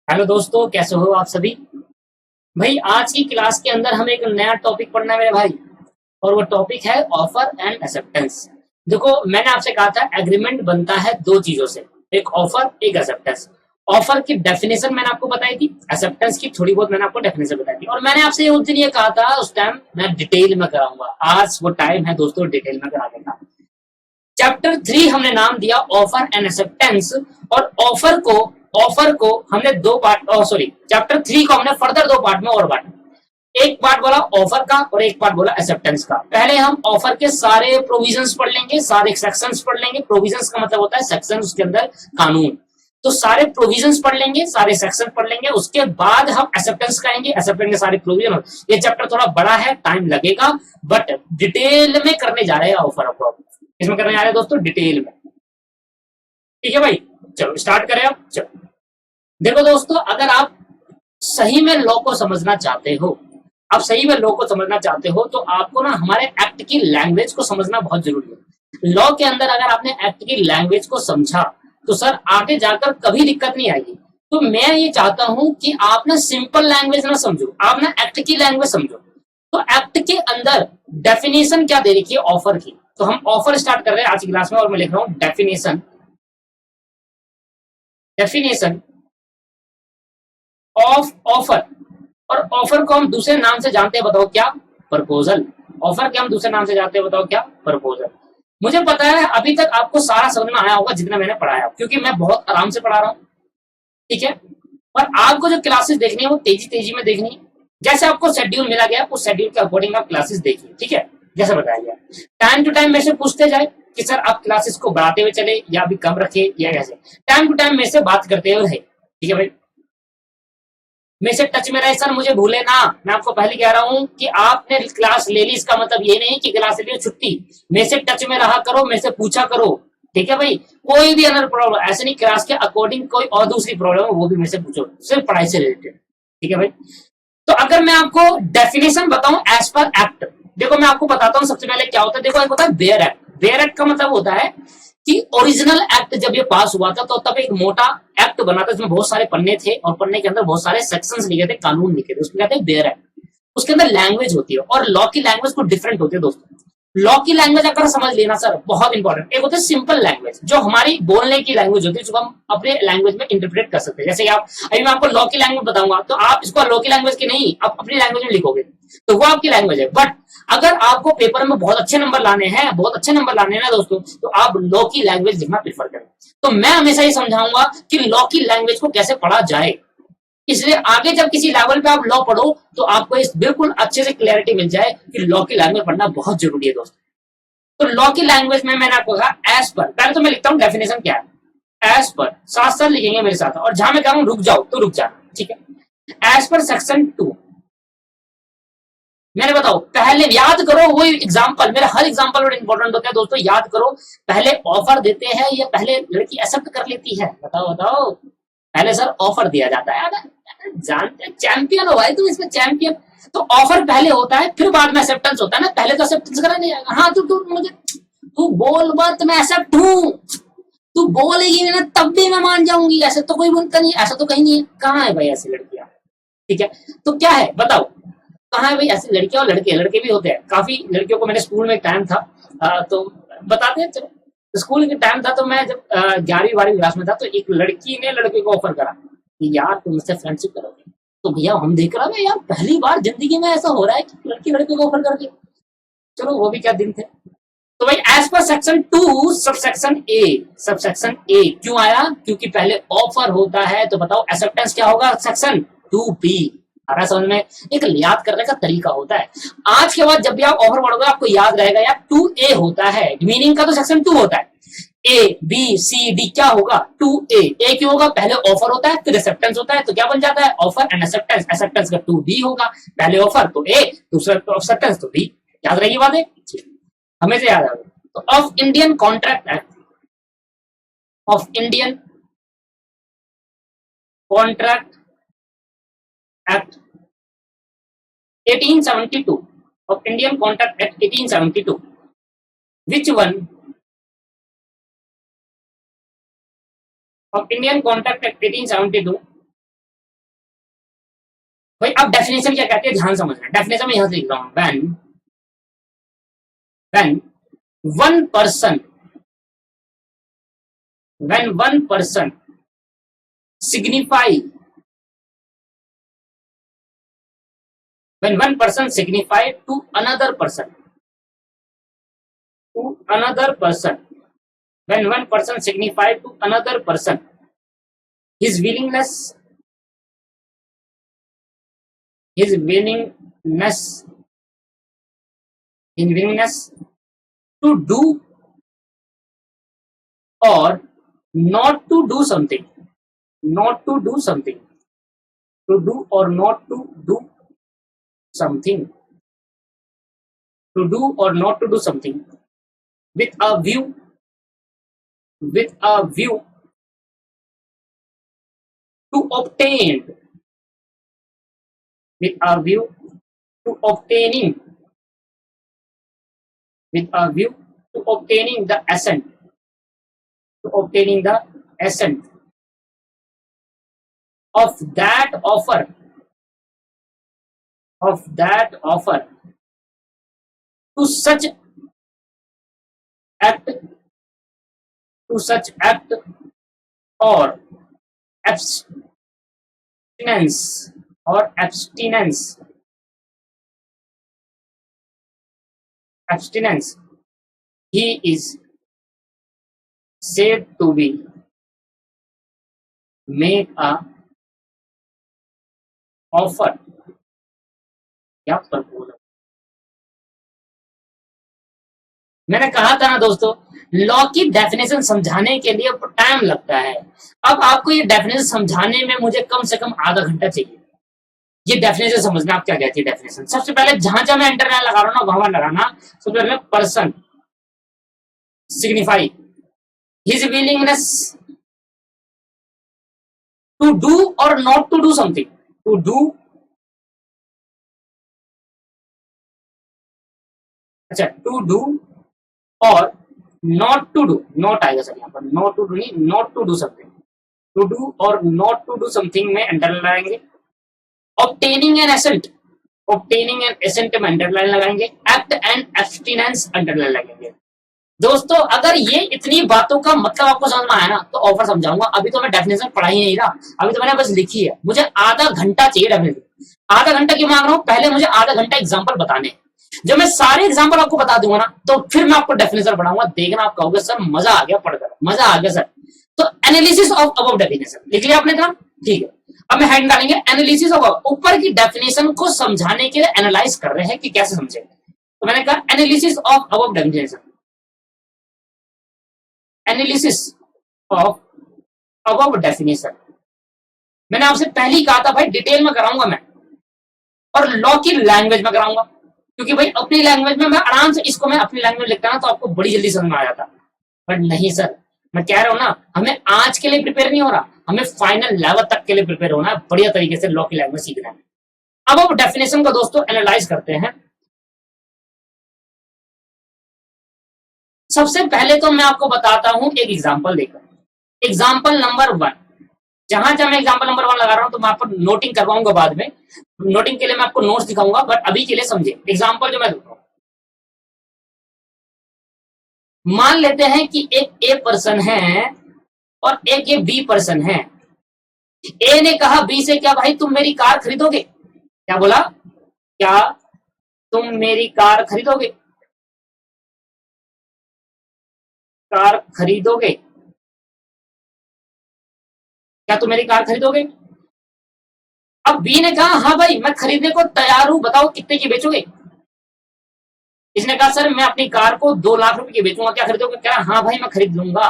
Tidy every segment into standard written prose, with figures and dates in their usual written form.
Hello दोस्तों, कैसे हो आप सभी। भाई आज की क्लास के अंदर हमें एक नया टॉपिक पढ़ना है मेरे भाई। और वो टॉपिक है ऑफर एंड एक्सेप्टेंस। देखो, मैंने आपसे कहा था एग्रीमेंट बनता है दो चीजों से, एक ऑफर एक एक्सेप्टेंस। ऑफर की डेफिनेशन मैंने आपको बताई थी, एक्सेप्टेंस की थोड़ी बहुत मैंने आपको डेफिनेशन बताई थी, और मैंने आपसे उस दिन ये कहा था, उस टाइम मैं डिटेल में कराऊंगा। आज वो टाइम है दोस्तों, डिटेल में करा देगा। चैप्टर 3 हमने नाम दिया ऑफर एंड एक्सेप्टेंस। और ऑफर को हमने दो पार्ट, सॉरी, चैप्टर 3 को हमने फर्दर दो पार्ट में और बांटा। एक पार्ट बोला ऑफर का और एक पार्ट बोला एक्सेप्टेंस का। पहले हम ऑफर के सारे प्रोविजंस पढ़ लेंगे, सारे सेक्शंस पढ़ लेंगे। प्रोविजंस का मतलब होता है सेक्शन, उसके अंदर कानून। तो सारे प्रोविजंस पढ़ लेंगे, सारे सेक्शन पढ़ लेंगे, उसके बाद हम एक्सेप्टेंस करेंगे। एक्सेप्टेंस के सारे प्रोविजन। ये चैप्टर थोड़ा बड़ा है, टाइम लगेगा, बट डिटेल में करने जा रहे हैं ऑफर को। इसमें करने जा रहे हैं दोस्तों डिटेल में। ठीक है भाई, चलो स्टार्ट करें अब। चलो देखो दोस्तों, अगर आप सही में लॉ को समझना चाहते हो, आप सही में लॉ को समझना चाहते हो, तो आपको ना हमारे एक्ट की लैंग्वेज को समझना बहुत जरूरी है। लॉ के अंदर अगर आपने एक्ट की लैंग्वेज को समझा, तो सर आगे जाकर कभी दिक्कत नहीं आएगी। तो मैं ये चाहता हूं कि आप ना सिंपल लैंग्वेज ना समझो, आप ना एक्ट की लैंग्वेज समझो। तो एक्ट के अंदर डेफिनेशन क्या दे रखी है ऑफर की। तो हम ऑफर स्टार्ट कर रहे हैं आज की क्लास में, और मैं लिख रहा हूं डेफिनेशन। Definition of offer. और ऑफर को हम दूसरे नाम से जानते हैं, बताओ क्या? प्रपोजल। ऑफर के हम दूसरे नाम से जानते हैं, बताओ क्या? प्रपोजल। मुझे पता है अभी तक आपको सारा समझ में आया होगा जितना मैंने पढ़ाया, क्योंकि मैं बहुत आराम से पढ़ा रहा हूँ। ठीक है। और आपको जो क्लासेस देखनी है वो तेजी तेजी में देखनी है। जैसे आपको शेड्यूल मिला गया, उस शेड्यूल के अकॉर्डिंग आप क्लासेस देखिए। ठीक है, जैसे बताया गया। टाइम टू टाइम मेरे से पूछते जाए कि सर आप क्लासेस को बढ़ाते हुए चले या अभी कम रखे या कैसे। टाइम टू टाइम मेरे से बात करते हुए रहे। ठीक है भाई, मेरे से टच में रहे सर, मुझे भूले ना। मैं आपको पहले कह रहा हूं कि आपने क्लास ले ली, इसका मतलब ये नहीं कि क्लास ले ली छुट्टी। मेरे से टच में रहा करो, मेरे से पूछा करो। ठीक है भाई, कोई भी अनर प्रॉब्लम ऐसे नहीं, क्लास के अकॉर्डिंग कोई और दूसरी प्रॉब्लम है वो भी मेरे से पूछो, सिर्फ पढ़ाई से रिलेटेड। ठीक है भाई। तो अगर मैं आपको डेफिनेशन बताऊं एज पर एक्ट, देखो मैं आपको बताता हूं सबसे पहले क्या होता है। देखो एक होता है बेयर एक्ट। बेयर एक्ट का मतलब होता है कि ओरिजिनल एक्ट जब ये पास हुआ था तो तब एक मोटा एक्ट बना था, जिसमें बहुत सारे पन्ने थे और पन्ने के अंदर बहुत सारे सेक्शंस लिखे थे, कानून लिखे थे, उसको कहते हैं बेयर एक्ट। उसके अंदर लैंग्वेज होती है, और लॉ की लैंग्वेज को डिफरेंट होती है दोस्तों। लॉ की लैंग्वेज अगर समझ लेना सर, बहुत इंपॉर्टेंट। एक होता है सिंपल लैंग्वेज, जो हमारी बोलने की लैंग्वेज होती है, जिसको हम अपने लैंग्वेज में इंटरप्रेट कर सकते हैं। जैसे आप, अभी मैं आपको लॉ की लैंग्वेज बताऊंगा तो आप इसको लॉ की लैंग्वेज की नहीं, आप अपनी लैंग्वेज में लिखोगे, तो वो आपकी लैंग्वेज है। बट अगर आपको पेपर में बहुत अच्छे नंबर लाने हैं, बहुत अच्छे नंबर लाने हैं ना दोस्तों, तो आप लॉ की लैंग्वेज लिखना प्रेफर करें। तो मैं हमेशा ये समझाऊंगा कि लॉ की लैंग्वेज को कैसे पढ़ा जाए। इसलिए आगे जब किसी लेवल पे आप लॉ पढ़ो, तो आपको इस बिल्कुल अच्छे से क्लैरिटी मिल जाए कि लॉ की लैंग्वेज पढ़ना बहुत जरूरी है दोस्तों। तो लॉ की लैंग्वेज में मैंने आपको कहा एज पर, पहले तो मैं लिखता हूं डेफिनेशन क्या है। एज पर साथ साथ लिखेंगे मेरे साथ, और जहां मैं कह रहा हूं रुक जाओ तो रुक जाना। ठीक है। एज पर सेक्शन 2, मैंने बताओ पहले याद करो वो एग्जांपल, मेरा हर एग्जांपल बड़ा इंपॉर्टेंट होता है दोस्तों, याद करो। पहले ऑफर देते हैं या पहले लड़की एक्सेप्ट कर लेती है? बताओ बताओ। पहले सर ऑफर दिया जाता है। जानते चैंपियन हो भाई तुम इसमें, चैंपियन। तो ऑफर पहले होता है, फिर बाद में एक्सेप्टेंस होता है ना। पहले तो एक्सेप्टेंस करा नहीं जाएगा। हाँ तू मुझे, तू बोल मत, मैं एक्सेप्ट हूँ। तू बोलेगी ना तब भी मैं मान जाऊंगी। ऐसे तो कोई बोलता नहीं, ऐसा तो कहीं नहीं है। कहाँ है भाई ऐसी लड़कियां? ठीक है। तो क्या है बताओ, कहाँ है भाई ऐसी लड़कियां? और लड़के लड़के भी होते हैं, काफी लड़कियों को। मैंने स्कूल में टाइम था, तो बताते हैं चलो। स्कूल के टाइम था तो मैं जब 11वीं 12वीं क्लास में था, तो एक लड़की ने लड़के को ऑफर करा कि यार तुम मुझसे फ्रेंडशिप करोगे। तो भैया हम देख रहा है यार, पहली बार जिंदगी में ऐसा हो रहा है कि लड़की लड़के को ऑफर कर दी। चलो वो भी क्या दिन थे। तो भाई एज पर सेक्शन 2 सबसेक्शन ए, सबसेक्शन ए क्यों आया? क्योंकि पहले ऑफर होता है। तो बताओ एक्सेप्टेंस क्या होगा? Section 2 B. आ रहा समझ में? एक याद करने का तरीका होता है। आज के बाद जब भी आप ऑफर पढ़ोगे आपको याद रहेगा यार 2 ए होता है, मीनिंग का तो सेक्शन 2 होता है। ए बी सी डी क्या होगा? 2 ए क्यों होगा? पहले ऑफर होता है फिर एक्सेप्टेंस होता है, तो क्या बन जाता है? Offer and acceptance. एक्सेप्टेंस का 2 बी होगा। पहले ऑफर तो ए, दूसरा तो एक्सेप्टेंस तो बी। याद रहेगी बात है, हमेशा याद आएगा। तो of Indian contract act, of Indian contract act 1872, of Indian Contract Act 1872, which one of Indian Contract Act 1872 भाई अब डेफिनेशन क्या कहते हैं ध्यान समझना। डेफिनेशन में यहां से लिख रहा हूं, when one person when one person signify when one person signify to another person when one person signify to another person his willingness his willingness his willingness to do or not to do something to do or not to do something to do or not to do something with a view to obtain with a view to obtaining the assent of that offer to such act or abstinence he is said to be make a offer या proposal. मैंने कहा था ना दोस्तों, law की definition समझाने के लिए टाइम लगता है। अब आपको ये डेफिनेशन समझाने में मुझे कम से कम आधा घंटा चाहिए। ये डेफिनेशन समझना आप क्या कहती है डेफिनेशन। सबसे पहले जहां जहां मैं इंटरलाइन लगा रहा हूं ना वहां लगाना। सबसे पहले person signify his willingness to do और not to do something, to do अच्छा टू डू और नॉट टू डू, नॉट आएगा सर यहाँ पर, नॉट टू डू नहीं, not to do something, to do और नॉट टू डू समथिंग में underline लगाएंगे। ऑब्टेनिंग एन एसेंट में अंडरलाइन लगाएंगे। एक्ट एंड एब्स्टिनेंस अंडरलाइन लगाएंगे। दोस्तों अगर ये इतनी बातों का मतलब आपको समझ में आया ना तो ऑफर समझाऊंगा। अभी तो मैं डेफिनेशन पढ़ा ही नहीं रहा, अभी तो मैंने बस लिखी है। मुझे आधा घंटा चाहिए डेफिनेशन। आधा घंटा क्यों मांग रहा हूं, पहले मुझे आधा घंटा एग्जाम्पल बताने। जब मैं सारे एग्जाम्पल आपको बता दूंगा ना तो फिर मैं आपको डेफिनेशन पढ़ाऊंगा। देखना आप कहोगे सर मजा आ गया पढ़कर, मजा आ गया सर। तो एनालिसिस ऑफ अबव डेफिनेशन लिख लिया आपने काम, ठीक है। अब मैं हेड डालेंगे एनालिसिस ऑफ, ऊपर की डेफिनेशन को समझाने के लिए एनालाइज कर रहे हैं कि कैसे समझेंगे। तो मैंने कहा analysis of above definition, analysis of above definition. मैंने आपसे पहले ही कहा था भाई डिटेल में कराऊंगा मैं, और लॉ की लैंग्वेज में कराऊंगा, क्योंकि भाई अपनी लैंग्वेज में मैं आराम से इसको मैं अपनी लैंग्वेज लिखता ना तो आपको बड़ी जल्दी समझ में आ जाता। बट नहीं सर, मैं कह रहा हूं ना, हमें आज के लिए प्रिपेयर नहीं हो रहा, हमें फाइनल लेवल तक के लिए प्रिपेयर होना है। बढ़िया तरीके से लॉ की लैंग्वेज सीखना है। अब हम डेफिनेशन को दोस्तों एनालाइज करते हैं। सबसे पहले तो मैं आपको बताता हूं एक एग्जाम्पल देकर। एग्जाम्पल नंबर 1, जहां जहां मैं एग्जाम्पल नंबर 1 लगा रहा हूं तो मैं आपको नोटिंग करवाऊंगा बाद में, नोटिंग के लिए मैं आपको नोट्स दिखाऊंगा, बट अभी के लिए समझे एग्जाम्पल जो मैं दूंगा। मान लेते हैं कि एक ए पर्सन है और एक ये बी पर्सन है। ए ने कहा बी से, क्या भाई तुम मेरी कार खरीदोगे? क्या बोला? क्या तुम मेरी कार खरीदोगे? कार खरीदोगे? क्या तुम मेरी कार खरीदोगे? अब बी ने कहा हाँ भाई मैं खरीदने को तैयार हूं, बताओ कितने की बेचोगे? इसने कहा सर मैं अपनी कार को 2 लाख रुपए की बेचूंगा, क्या खरीदोगे? कह रहा हाँ भाई मैं खरीद लूंगा।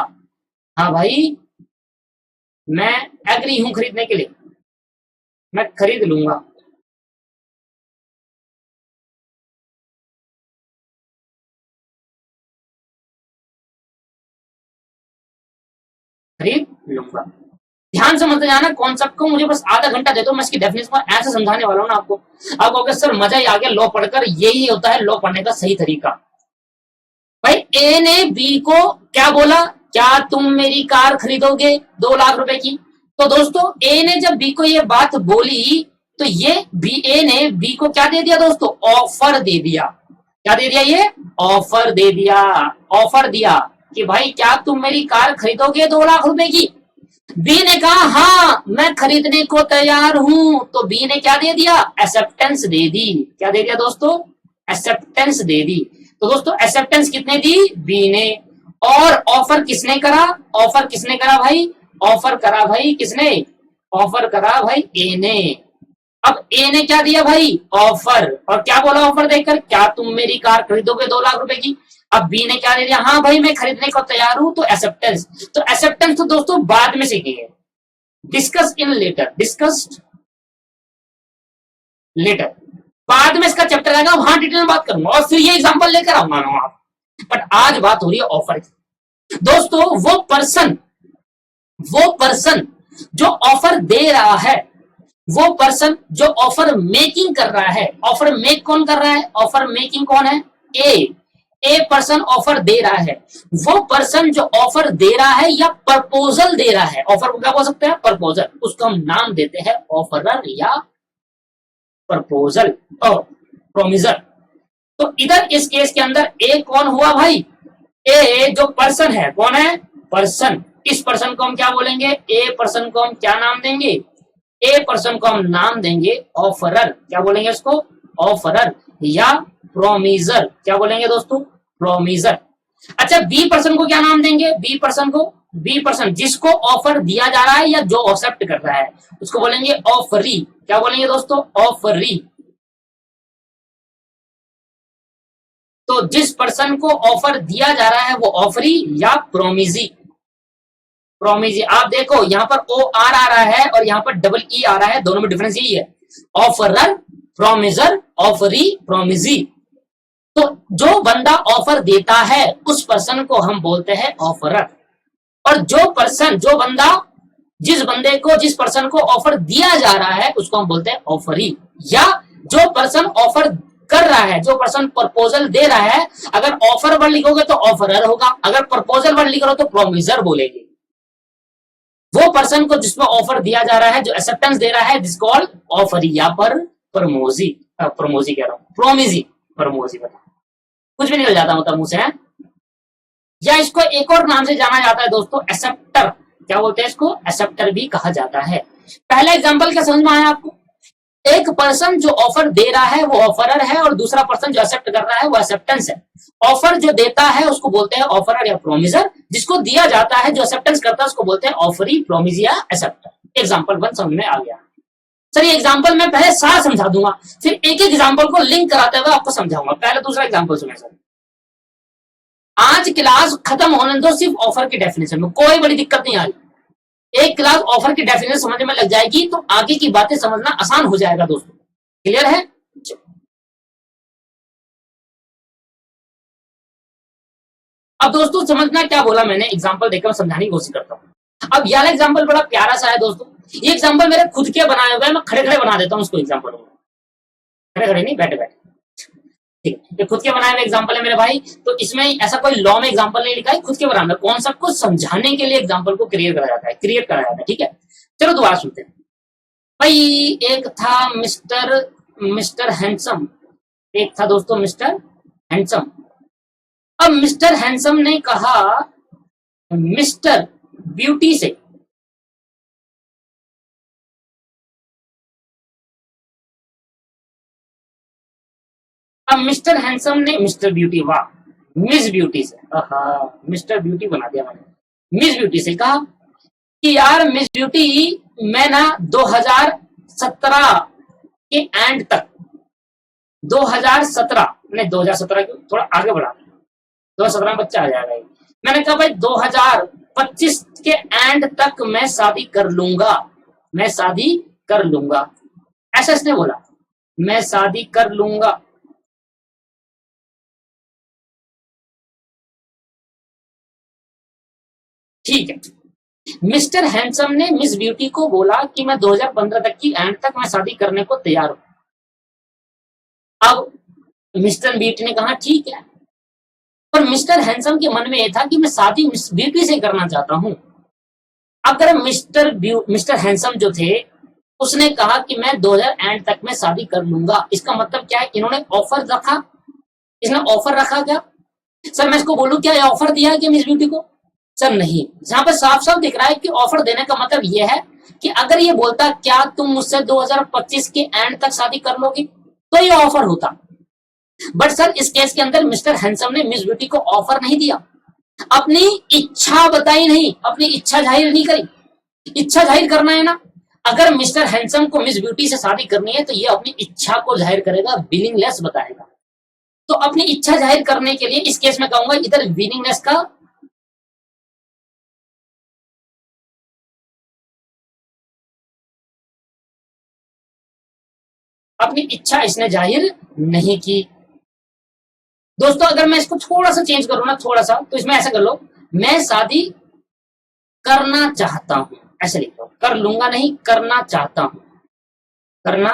हाँ भाई मैं एग्री हूं खरीदने के लिए, मैं खरीद लूंगा। खरीद लूंगा। ध्यान से मत जाना कॉन्सेप्ट को, मुझे बस आधा घंटा दे दो, मैं इसकी डेफिनेशन को ऐसे समझाने वाला हूं ना आपको। आप कहोगे सर मजा ही आ गया लॉ पढ़कर, यही होता है लॉ पढ़ने का सही तरीका। भाई ए ने बी को क्या बोला? क्या तुम मेरी कार खरीदोगे 2 लाख रुपए की? तो दोस्तों ए ने जब बी को ये बात बोली तो ये बी, ए ने बी को क्या दे दिया दोस्तों? ऑफर दे दिया। क्या दे दिया? ये ऑफर दे दिया। ऑफर दिया कि भाई क्या तुम मेरी कार खरीदोगे 2 लाख रुपए की? बी ने कहा हाँ मैं खरीदने को तैयार हूं। तो बी ने क्या दे दिया? एक्सेप्टेंस दे दी। क्या दे दिया दोस्तों? एक्सेप्टेंस दे दी। तो दोस्तों एक्सेप्टेंस किसने दी? बी ने। और ऑफर किसने करा? ऑफर किसने करा भाई? ऑफर करा भाई किसने? ऑफर करा भाई ए ने। अब ए ने क्या दिया भाई? ऑफर। और क्या बोला ऑफर देकर? क्या तुम मेरी कार खरीदोगे 2 लाख रुपए की? अब बी ने क्या दे दिया? हाँ भाई मैं खरीदने को तैयार हूं। तो एक्सेप्टेंस। तो एक्सेप्टेंस तो दोस्तों बाद में सीखेंगे। Discuss in later. Discussed later. बाद में इसका चैप्टर आएगा, वहां डिटेल में बात करूंगा और फिर ये एग्जांपल लेकर आऊंगा ना आप। बट आज बात हो रही है ऑफर की। दोस्तों वो पर्सन जो ऑफर दे रहा है, वो पर्सन जो ऑफर मेकिंग कर रहा है। ऑफर मेक कौन कर रहा है? ऑफर मेकिंग कौन है? ए पर्सन ऑफर दे रहा है। वो पर्सन जो ऑफर दे रहा है या प्रपोजल दे रहा है, ऑफर को क्या बोल सकते हैं? प्रपोजल। उसको हम नाम देते हैं ऑफरर या प्रपोजल और प्रोमिजर। तो इधर इस केस के अंदर ए कौन हुआ भाई? ए जो पर्सन है, कौन है? पर्सन। इस पर्सन को हम क्या बोलेंगे? ए पर्सन को हम क्या नाम देंगे? ए पर्सन को हम नाम देंगे ऑफरर। क्या बोलेंगे उसको? ऑफरर या प्रोमिजर। क्या बोलेंगे दोस्तों? प्रोमिजर। अच्छा बी पर्सन को क्या नाम देंगे? बी पर्सन जिसको ऑफर दिया जा रहा है या जो एक्सेप्ट कर रहा है उसको बोलेंगे ऑफरी। क्या बोलेंगे दोस्तों? ऑफरी। तो जिस पर्सन को ऑफर दिया जा रहा है वो ऑफरी या प्रोमिजी। आप देखो यहां पर ओ आर आ रहा है और यहां पर डबल ई आ रहा है, दोनों में डिफरेंस यही है। Offeror, promisor, offeree, promisee. तो जो बंदा ऑफर देता है उस पर्सन को हम बोलते हैं ऑफरर। और जो बंदा जिस पर्सन को ऑफर दिया जा रहा है उसको हम बोलते हैं ऑफरी। या जो पर्सन ऑफर कर रहा है, जो पर्सन प्रपोजल दे रहा है, अगर ऑफर वर्ड लिखोगे तो ऑफरर होगा, अगर प्रपोजल वर्ड लिख रहे हो तो प्रोमिजर बोलेंगे। वो पर्सन को जिसमें ऑफर दिया जा रहा है, जो एक्सेप्टेंस दे रहा है, दिस कॉल्ड ऑफरी या प्रमोजी कह रहा हूं, प्रमोजी बता कुछ भी निकल जाता मतलब मुंह से है। या इसको एक और नाम से जाना जाता है दोस्तों, एक्सेप्टर। क्या बोलते हैं इसको? एक्सेप्टर भी कहा जाता है। पहला एग्जांपल क्या समझ में आया आपको? एक पर्सन जो ऑफर दे रहा है वो ऑफरर है और दूसरा पर्सन जो एक्सेप्ट कर रहा है वो एक्सेप्टेंस है। ऑफर जो देता है उसको बोलते हैं ऑफरर या प्रोमिजर, जिसको दिया जाता है जो एक्सेप्टेंस करता है उसको बोलते हैं ऑफरी, प्रोमिजी या एक्सेप्टर। एग्जांपल 1 समझ में आ गया? सर ये एग्जांपल मैं पहले सारा समझा दूंगा, फिर एक एक एग्जांपल को लिंक कराते हुए आपको समझाऊंगा। पहले दूसरा एग्जांपल सुने सर। आज क्लास खत्म होने दो सिर्फ ऑफर की डेफिनेशन में, कोई बड़ी दिक्कत नहीं आ रही। एक क्लास ऑफर की डेफिनेशन समझने में लग जाएगी तो आगे की बातें समझना आसान हो जाएगा दोस्तों। क्लियर है? अब दोस्तों समझना क्या बोला मैंने, एग्जांपल देकर समझाने की कोशिश करता हूं। अब यह एग्जांपल बड़ा प्यारा सा है दोस्तों। ये एग्जांपल मेरे खुद के बनाए हुए हैं, मैं खड़े खड़े बना देता हूं इसको एग्जांपल। खड़े खड़े नहीं, बैठे बैठे। ठीक, ये खुद के बनाए हुए एग्जांपल है मेरे भाई। तो इसमें ऐसा कोई लॉ में एग्जांपल नहीं लिखा है, खुद के बनाए। कॉन्सेप्ट को समझाने के लिए एग्जांपल को क्रिएट करा जाता है। ठीक है, चलो दोबारा सुनते हैं भाई। एक था मिस्टर हैंडसम। एक था दोस्तों मिस्टर हैंडसम। अब मिस्टर हैंडसम ने कहा मिस्टर ब्यूटी से, अब मिस्टर हैंडसम ने मिस्टर ब्यूटी, वाह, मिस ब्यूटी से, मिस्टर ब्यूटी बना दिया मैंने। मिस ब्यूटी से कहा कि यार मिस ब्यूटी, मैं ना 2017 के एंड तक, 2017 नहीं 2017 क्यों, थोड़ा आगे बढ़ा, 2017 में बच्चा आ जाएगा। मैंने कहा भाई 2025 के एंड तक मैं शादी कर लूंगा। ऐसा इसने बोला, मैं शादी कर लूंगा। ठीक है, मिस्टर हैंडसम ने मिस ब्यूटी को बोला कि मैं 2015 तक की एंड तक मैं शादी करने को तैयार हूं। अब मिस्टर ब्यूटी ने कहा ठीक है, पर मिस्टर हैंडसम के मन में यह था कि मैं शादी मिस ब्यूटी से करना चाहता हूं। अगर मिस्टर हैंडसम जो थे उसने कहा कि मैं 2000 एंड तक में शादी कर लूंगा। इसका मतलब क्या है, इन्होंने ऑफर रखा, इसने ऑफर रखा क्या? सर मैं इसको बोलूं क्या ये ऑफर दिया है कि मिस ब्यूटी को? सर नहीं, जहां पर साफ साफ दिख रहा है कि ऑफर देने का मतलब ये है कि अगर ये बोलता क्या तुम मुझसे 2025 के एंड तक शादी कर लोगी, तो ये ऑफर होता। बट सर इस केस के अंदर मिस्टर हैंडसम ने मिस ब्यूटी को ऑफर नहीं दिया, अपनी इच्छा बताई नहीं, अपनी इच्छा जाहिर नहीं करी। इच्छा जाहिर करना है ना, अगर मिस्टर हैंडसम को मिस ब्यूटी से शादी करनी है तो ये अपनी इच्छा को जाहिर करेगा, विलिंगनेस बताएगा। तो अपनी इच्छा जाहिर करने के लिए इस केस में कहूंगा इधर विलिंगनेस का अपनी इच्छा इसने जाहिर नहीं की। दोस्तों अगर मैं इसको थोड़ा सा चेंज करूं ना, थोड़ा सा, तो इसमें ऐसा कर लो, मैं शादी करना चाहता हूं, ऐसे लिख लो, कर लूंगा नहीं, करना चाहता हूं, करना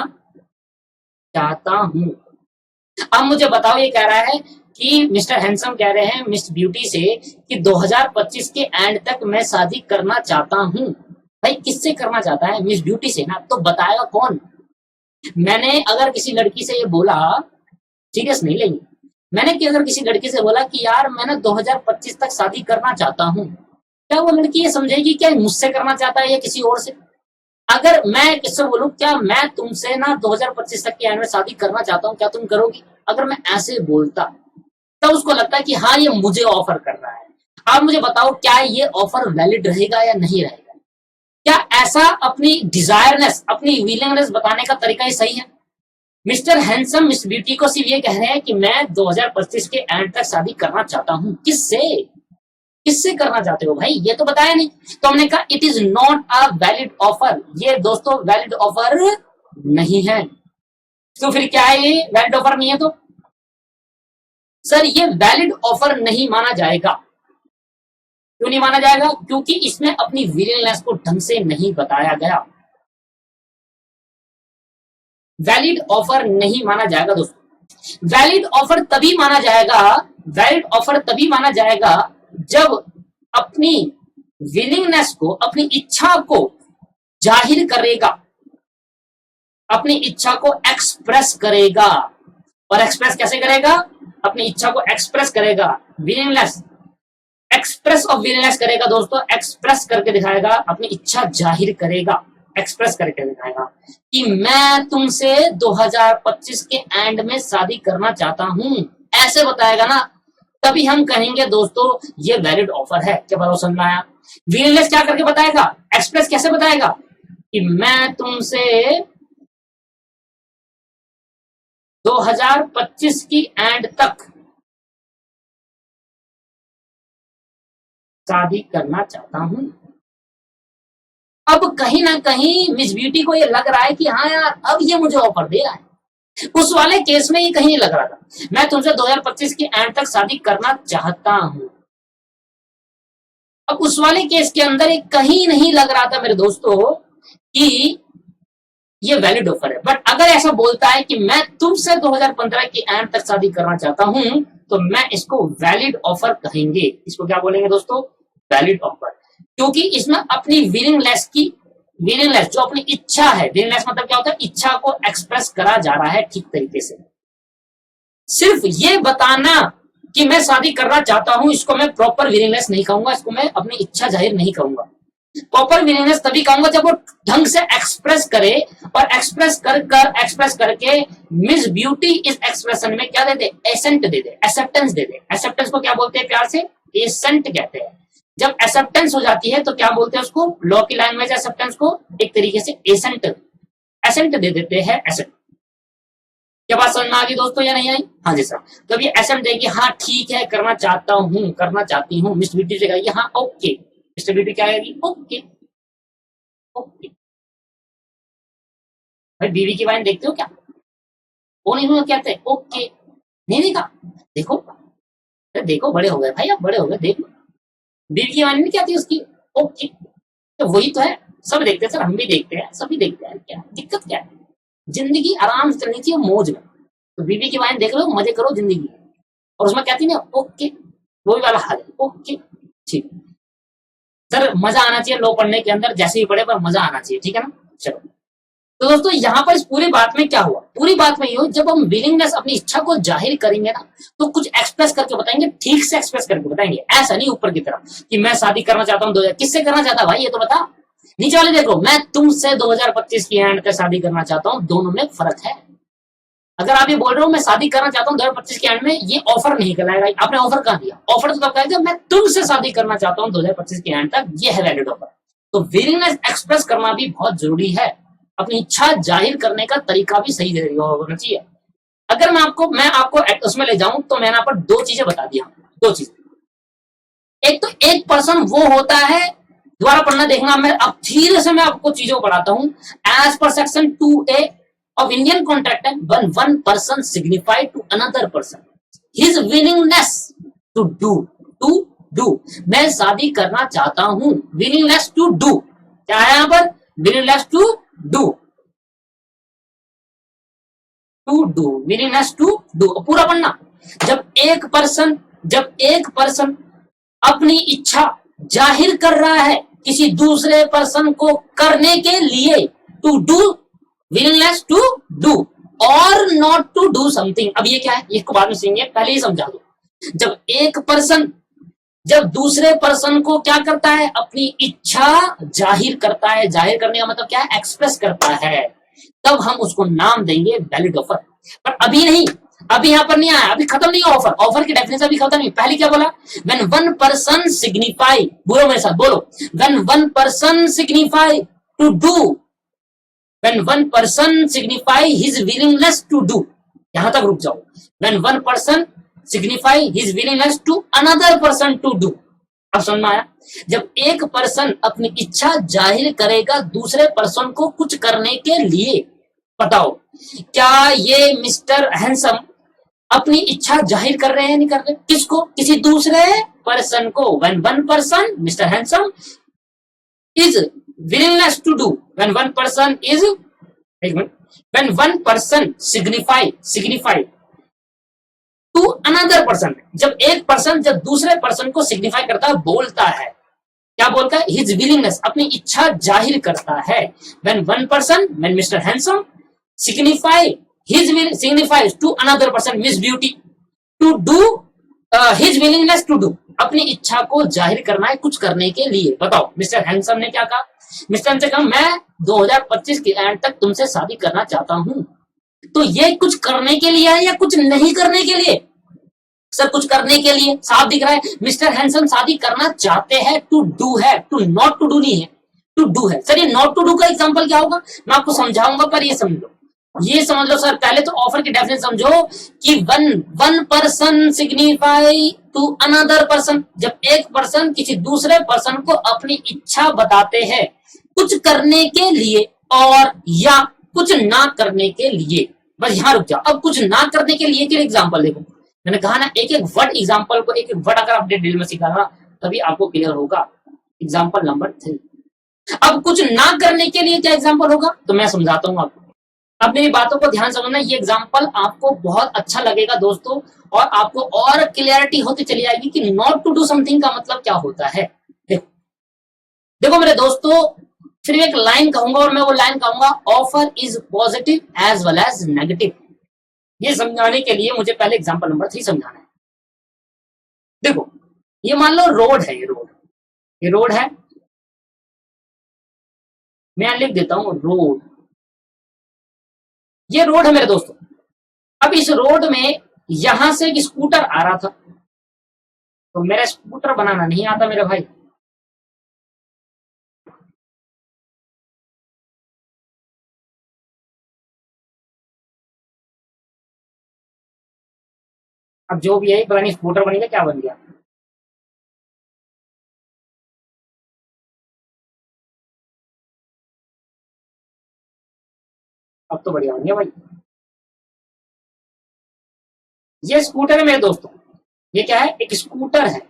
चाहता हूं। अब मुझे बताओ, ये कह रहा है कि मिस्टर हैंडसम कह रहे हैं मिस ब्यूटी से कि 2025 के एंड तक मैं शादी करना चाहता हूं। भाई किससे करना चाहता है? मिस ब्यूटी से ना, तो बताएगा कौन? मैंने अगर किसी लड़की से ये बोला, सीरियस नहीं लेंगे, मैंने कि अगर किसी लड़की से बोला कि यार मैं ना 2025 तक शादी करना चाहता हूँ, क्या वो लड़की ये समझेगी क्या मुझसे करना चाहता है या किसी और से? अगर मैं किससे बोलूं क्या मैं तुमसे ना 2025 तक के एंड में शादी करना चाहता हूँ, क्या तुम करोगी? अगर मैं ऐसे बोलता तब उसको लगता है कि हाँ ये मुझे ऑफर कर रहा है। आप मुझे बताओ क्या ये ऑफर वैलिड रहेगा या नहीं रहेगा? क्या ऐसा अपनी डिजायरनेस, अपनी विलिंगनेस बताने का तरीका ही सही है? मिस्टर हैंडसम मिस ब्यूटी को सिर्फ ये कह रहे हैं कि मैं 2025 के एंड तक शादी करना चाहता हूं। किससे? किससे करना चाहते हो भाई, ये तो बताया नहीं। तो हमने कहा it is not a valid offer. ये दोस्तों वैलिड ऑफर नहीं है। तो फिर क्या है, ये वैलिड ऑफर नहीं है तो सर ये वैलिड ऑफर नहीं माना जाएगा। क्यों नहीं माना जाएगा? क्योंकि इसमें अपनी विलिंगनेस को ढंग से नहीं बताया गया। वैलिड ऑफर नहीं माना जाएगा दोस्तों। वैलिड ऑफर तभी माना जाएगा, वैलिड ऑफर तभी माना जाएगा जब अपनी विलिंगनेस को, अपनी इच्छा को जाहिर करेगा, अपनी इच्छा को एक्सप्रेस करेगा। और एक्सप्रेस कैसे करेगा? अपनी इच्छा को एक्सप्रेस करेगा, विलिंगनेस, एक्सप्रेस ऑफ विलिंगनेस करेगा दोस्तों, एक्सप्रेस करके दिखाएगा, अपनी इच्छा जाहिर करेगा, एक्सप्रेस करके दिखाएगा कि मैं तुमसे 2025 के एंड में शादी करना चाहता हूं, ऐसे बताएगा ना, तभी हम कहेंगे दोस्तों ये वैलिड ऑफर है। क्या बात समझ में आया? विलिंगनेस क्या करके बताएगा, एक्सप्रेस कैसे बताएगा कि मैं तुमसे 2025 की एंड तक शादी करना चाहता हूं। अब कहीं ना कहीं मिस ब्यूटी को ये लग रहा है कि हाँ यार अब ये मुझे ऑफर दे रहा है। उस वाले केस में ये कहीं नहीं लग रहा था, मैं तुमसे 2025 की एंड तक शादी करना चाहता हूं। अब उस वाले केस के अंदर एक कहीं नहीं लग रहा था मेरे दोस्तों कि ये वैलिड ऑफर है। बट अगर ऐसा बोलता है कि मैं तुमसे 2015 की एंड तक शादी करना चाहता हूं, तो मैं इसको वैलिड ऑफर कहेंगे। इसको क्या बोलेंगे दोस्तों? Valid offer. क्योंकि इसमें अपनी विलिंगनेस की, विलिंगनेस जो अपनी इच्छा है, विलिंगनेस मतलब क्या होता है? इच्छा को एक्सप्रेस करा जा रहा है ठीक तरीके से। सिर्फ ये बताना कि मैं शादी करना चाहता हूं, इसको मैं प्रॉपर विलिंगनेस नहीं कहूंगा, इसको मैं अपनी इच्छा जाहिर नहीं कहूंगा। प्रॉपर विलिंगनेस तभी कहूंगा जब वो ढंग से एक्सप्रेस करे, और एक्सप्रेस करके मिस ब्यूटी इस एक्सप्रेशन में क्या दे दे? एसेंट दे दे, एक्सेप्टेंस दे दे। एक्सेप्टेंस को क्या बोलते हैं प्यार से? एसेंट कहते हैं। जब एक्सेप्टेंस हो जाती है तो क्या बोलते हैं उसको? लॉ की लैंग्वेज एक्सेप्टेंस को एक तरीके से एसेंट, एसेंट दे देते हैं। एसेंट क्या बात समझ में आ गई दोस्तों या नहीं आई? हाँ जी सर। तो अभी एसेंट देगी, हाँ ठीक है करना चाहता हूँ, करना चाहती हूँ। मिस ब्यूटी से कहेगी हाँ ओके। मिस्टर ब्यूटी क्या आएगी? Okay okay. भाई बीवी की वाइन देखते हो क्या? वो नहीं हुआ कहते ओके, नहीं देखा? देखो, अरे देखो बड़े हो गए भाई, अब बड़े हो गए, देख लो। बीवी की वाइन नहीं क्या थी उसकी? ओके। तो वही तो है, सब देखते हैं सर, हम भी देखते हैं, सभी देखते हैं, क्या दिक्कत क्या है? जिंदगी आराम से चलनी चाहिए, मौज में। तो बीवी की वाइन देख लो, मजे करो जिंदगी। और उसमें कहती ना ओके, वही वाला हाल है, ओके ठीक। सर मजा आना चाहिए लॉ पढ़ने के अंदर, जैसे ही पढ़े पर मजा आना चाहिए, ठीक है ना? चलो तो दोस्तों यहाँ पर इस पूरी बात में क्या हुआ, पूरी बात में ये हो, जब हम विलिंगनेस अपनी इच्छा को जाहिर करेंगे ना, तो कुछ एक्सप्रेस करके बताएंगे, ठीक से एक्सप्रेस करके बताएंगे, ऐसा नहीं ऊपर की तरफ कि मैं शादी करना चाहता हूँ 2000, किससे करना चाहता भाई ये तो बता। नीचे वाले देखो, मैं तुमसे 2025 की एंड तक शादी करना चाहता हूँ, दोनों में फर्क है। अगर आप ये बोल रहे हो मैं शादी करना चाहता हूँ 2025 के एंड में, ये ऑफर नहीं कहलाएगा। आपने ऑफर कहाँ दिया, ऑफर तो तब कहेगा मैं तुमसे शादी करना चाहता हूँ 2025 के एंड तक, ये है वैलिड ऑफर। तो विलिंगनेस एक्सप्रेस करना भी बहुत जरूरी है, अपनी इच्छा जाहिर करने का तरीका भी सही होना चाहिए। अगर मैं आपको उसमें ले जाऊं तो मैंने यहाँ पर दो चीजें बता दिया, दो चीजें। एक तो एक पर्सन वो होता है, दोबारा पढ़ना देखना, मैं अब धीरे से मैं आपको चीजों को पढ़ाता हूं। As per section 2A of Indian contract when one person signify to another person his willingness to do, मैं शादी करना चाहता हूं, willingness to do, क्या है यहां पर, willingness to do, willingness to do, पूरा पढ़ना। जब एक पर्सन अपनी इच्छा जाहिर कर रहा है किसी दूसरे पर्सन को करने के लिए, to do, willingness to do और not to do something। अब ये क्या है, इसको बाद में समझेंगे, पहले ही समझा दो। जब एक पर्सन जब दूसरे पर्सन को क्या करता है, अपनी इच्छा जाहिर करता है, जाहिर करने का मतलब क्या है, एक्सप्रेस करता है, तब हम उसको नाम देंगे वैलिड ऑफर। पर अभी नहीं, अभी यहाँ पर नहीं आया, अभी खत्म नहीं ऑफर, ऑफर की डेफिनेशन अभी खत्म नहीं। पहले क्या बोला, व्हेन वन पर्सन सिग्निफाई, बोलो मेरे साथ, बोलो, when one person signify to do, when one person signify his willingness to do, यहां तक रुक जाओ, when one person signify his willingness to another person to do। अब समझ में आया, जब एक पर्सन अपनी इच्छा जाहिर करेगा दूसरे पर्सन को कुछ करने के लिए। बताओ क्या ये मिस्टर हैंडसम अपनी इच्छा जाहिर कर रहे हैं, नहीं कर रहे, किसको, किसी दूसरे पर्सन को। when one person, mister handsome is willingness to do, when one person is, when one person signify to another person, जब एक पर्सन जब दूसरे पर्सन को सिग्निफाई करता है, बोलता है, क्या बोलता है, his willingness, अपनी इच्छा जाहिर करता है। when one person, when Mr. Handsome signifies to another person, Miss Beauty, to do his willingness to do, अपनी इच्छा को जाहिर करना है कुछ करने के लिए। बताओ मिस्टर हैंडसम ने क्या कहा, मिस्टर हैंडसम कहा मैं 2025 के एंड तक तुमसे शादी करना चाहता हूं। तो ये कुछ करने के लिए है या कुछ नहीं करने के लिए? सर कुछ करने के लिए, साफ दिख रहा है मिस्टर हैंडसम शादी करना चाहते हैं, टू डू है, टू नॉट टू डू नहीं है, टू डू है। सर ये नॉट टू डू का एग्जांपल क्या होगा, मैं आपको समझाऊंगा, पर ये समझो, ये समझ लो सर। पहले तो ऑफर की डेफिनेशन समझो कि one person signify to another person, जब एक पर्सन किसी दूसरे पर्सन को अपनी इच्छा बताते हैं कुछ करने के लिए और या कुछ ना करने के लिए। बस यहां रुक जाओ। अब कुछ ना करने के लिए के एग्जांपल देखो, मैंने कहा ना एक एक वर्ड एग्जांपल को, एक एक वर्ड अगर आप डिटेल में सीखा ना तभी आपको क्लियर होगा। एग्जांपल नंबर 3, अब कुछ ना करने के लिए क्या एग्जांपल होगा, तो मैं समझाता हूं आपको। अब मेरी बातों को ध्यान समझना, ये एग्जांपल आपको बहुत अच्छा लगेगा दोस्तों, और आपको और क्लियरिटी होती चली जाएगी कि नॉट टू डू समथिंग का मतलब क्या होता है। देखो मेरे दोस्तों, फिर एक लाइन कहूंगा और मैं वो लाइन कहूंगा, offer is positive as well as negative. ये समझाने के लिए मुझे पहले एग्जांपल नंबर 3 समझाना है। देखो ये मान लो रोड है, ये रोड है, मैं लिख देता हूं रोड, ये रोड है मेरे दोस्तों। अब इस रोड में यहां से एक स्कूटर आ रहा था, तो मेरा स्कूटर बनाना नहीं आता मेरे भाई, अब जो भी है पता नहीं स्कूटर बनेगा क्या बन गया। अब तो बढ़िया बन गया भाई। ये स्कूटर है मेरे दोस्तों, ये क्या है, एक स्कूटर है,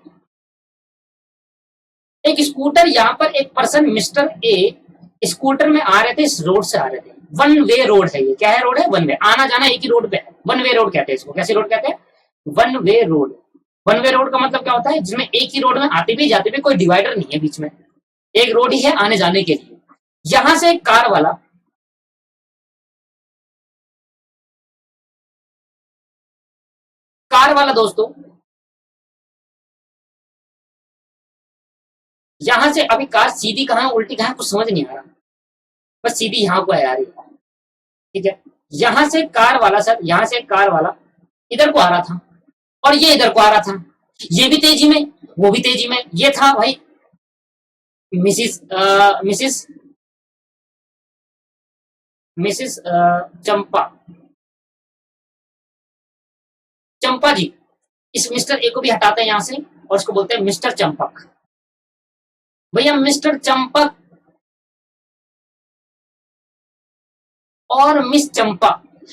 एक स्कूटर। यहाँ पर एक पर्सन मिस्टर ए स्कूटर में आ रहे थे, इस रोड से आ रहे थे, वन वे रोड है ये। क्या है, रोड है, वन वे, आना जाना एक ही रोड पे है, वन वे रोड कहते हैं इसको। कैसी रोड कहते हैं, one way road. One way road का मतलब क्या होता है, जिसमें एक ही रोड में आते भी जाते भी, कोई डिवाइडर नहीं है बीच में, एक रोड ही है आने जाने के लिए। यहां से एक कार वाला कार वाला दोस्तों, यहां से अभी कार सीधी कहां है उल्टी कहां है कुछ समझ नहीं आ रहा, बस सीधी यहां को आ रही है, ठीक है। यहां से कार वाला सर, यहां से कार वाला इधर को आ रहा था और ये इधर को आ रहा था, ये भी तेजी में वो भी तेजी में, ये था भाई मिसिस मिसिस मिसिस चंपा, चंपा जी। इस मिस्टर ए को भी हटाते हैं यहां से और इसको बोलते हैं मिस्टर चंपक। भैया मिस्टर चंपक और मिस चंपा,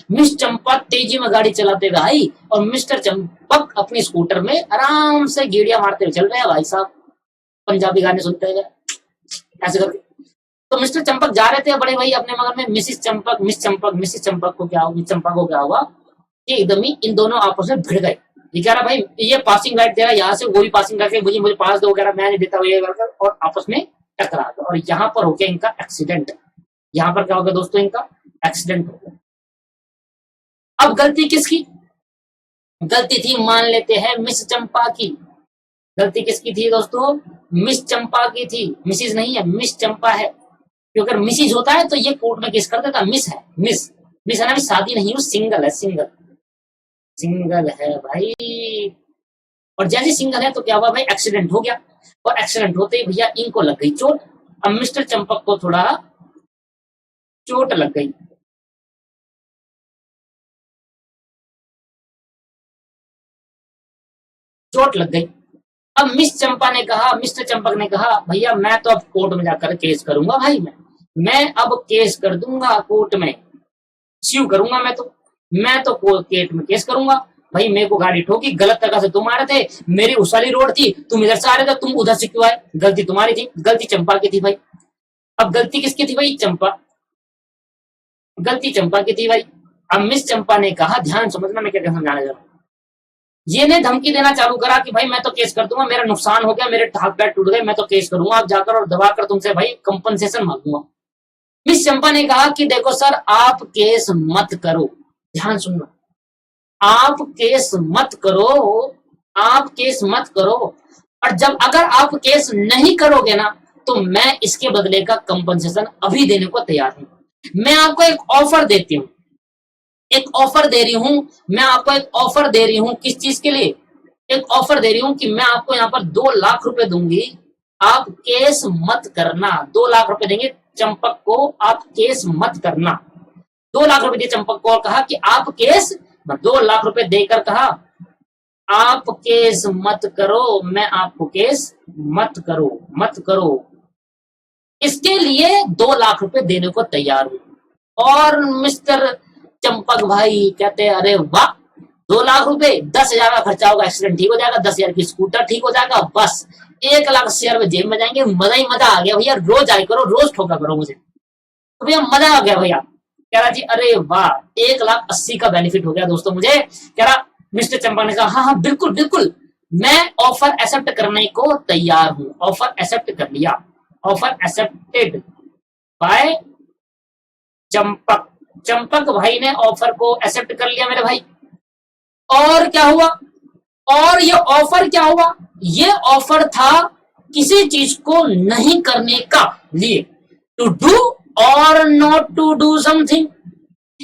मिस चंपा तेजी में गाड़ी चलाते हुए आई और मिस्टर चंपक अपनी स्कूटर में आराम से गेड़िया मारते हुए चल रहे हैं भाई साहब, पंजाबी गाने सुनते हुए ऐसे करके। तो मिस्टर चंपक जा रहे थे बड़े भाई अपने मगन में, Mrs Champak miss Champak, Mrs Champak को क्या हुआ, मिस चंपा को क्या हुआ कि एकदम ही इन दोनों आपस में भिड़ गए। ये कह रहा भाई ये पासिंग लाइट दे रहा है यहाँ से, वो भी पासिंग लाइट मुझे मुझे पास दो, कह रहा मैं नहीं देता ये करकर, और आपस में टकरा गए और यहाँ पर हो गया इनका एक्सीडेंट। यहाँ पर क्या हो गया दोस्तों, इनका एक्सीडेंट हो गया। अब गलती किसकी, गलती थी मान लेते हैं मिस चंपा की। गलती किसकी थी दोस्तों, मिस चंपा की थी, मिसिस नहीं है मिस चंपा है, क्योंकि अगर मिसिस होता है तो ये कोर्ट में केस कर देता, मिस है, मिस मिस है ना, शादी नहीं है, सिंगल है, सिंगल सिंगल है भाई। और जैसे सिंगल है तो क्या हुआ भाई, एक्सीडेंट हो गया और एक्सीडेंट होते ही भैया इनको लग गई चोट। अब मिस्टर चंपक को थोड़ा चोट लग गई, चोट लग गई। अब मिस चंपा ने कहा, मिस्टर चंपक ने कहा भैया मैं तो अब कोर्ट में जाकर केस करूंगा भाई, मैं अब केस कर दूंगा कोर्ट में, स्यू करूंगा मैं तो कोर्ट में केस करूंगा भाई, मेरे को गाड़ी ठोकी गलत जगह से तुम आ रहे थे, मेरी उस वाली रोड थी, तुम इधर से आ रहे थे, तुम उधर से क्यों आए, गलती तुम्हारी थी, गलती चंपा की थी भाई। अब गलती किसकी थी भाई, चंपा, गलती चंपा की थी भाई। अब मिस चंपा ने कहा, ध्यान समझना मैं क्या समझाने जा रहा हूं, ये ने धमकी देना चालू करा कि भाई मैं तो केस कर दूंगा, मेरा नुकसान हो गया, मेरे हाथ पैर टूट गए, मैं तो केस करूंगा अब जाकर और दबाकर तुमसे भाई कंपनसेशन मांगूंगा। मिस चंपा ने कहा कि देखो सर आप केस मत करो, ध्यान सुनना, आप केस मत करो, आप केस मत करो, और जब अगर आप केस नहीं करोगे ना तो मैं इसके बदले का कंपनसेशन अभी देने को तैयार हूं। मैं आपको एक ऑफर देती हूँ, एक ऑफर दे रही हूं, मैं आपको एक ऑफर दे रही हूं, किस चीज के लिए, एक ऑफर दे रही हूं कि मैं आपको यहाँ पर 2 लाख रुपए दूंगी, आप केस मत करना, 2 लाख रुपए देंगे चंपक को, आप केस मत करना। 2 लाख रुपए दिए चंपक को और कहा कि आप केस, 2 लाख रुपए देकर कहा आप केस मत करो, मैं आपको केस मत करो, मत करो, इसके लिए 2 लाख रुपए देने को तैयार हूं। और मिस्टर चंपक भाई कहते अरे वाह, 2 लाख रुपए, 10,000 का खर्चा होगा, एक्सीडेंट ठीक हो जाएगा, 10,000 की स्कूटर ठीक हो जाएगा, बस 1,80,000 रुपए जेब में जाएंगे, मजा ही मजा आ गया भैया, रोज आए करो, रोज ठोका करो मुझे, तो भैया मजा आ गया भैया। कह रहा जी अरे वाह, 1,80,000 का बेनिफिट हो गया दोस्तों मुझे। कह रहा मिस्टर चंपा ने कहा हाँ हाँ बिल्कुल बिल्कुल, मैं ऑफर एक्सेप्ट करने को तैयार हूं, ऑफर एक्सेप्ट कर लिया, offer accepted by Champak. Champak भाई ने ऑफर को एक्सेप्ट कर लिया मेरे भाई। और क्या हुआ, और ये ऑफर क्या हुआ, ये ऑफर था किसी चीज को नहीं करने का लिए, टू डू और नॉट टू डू समथिंग।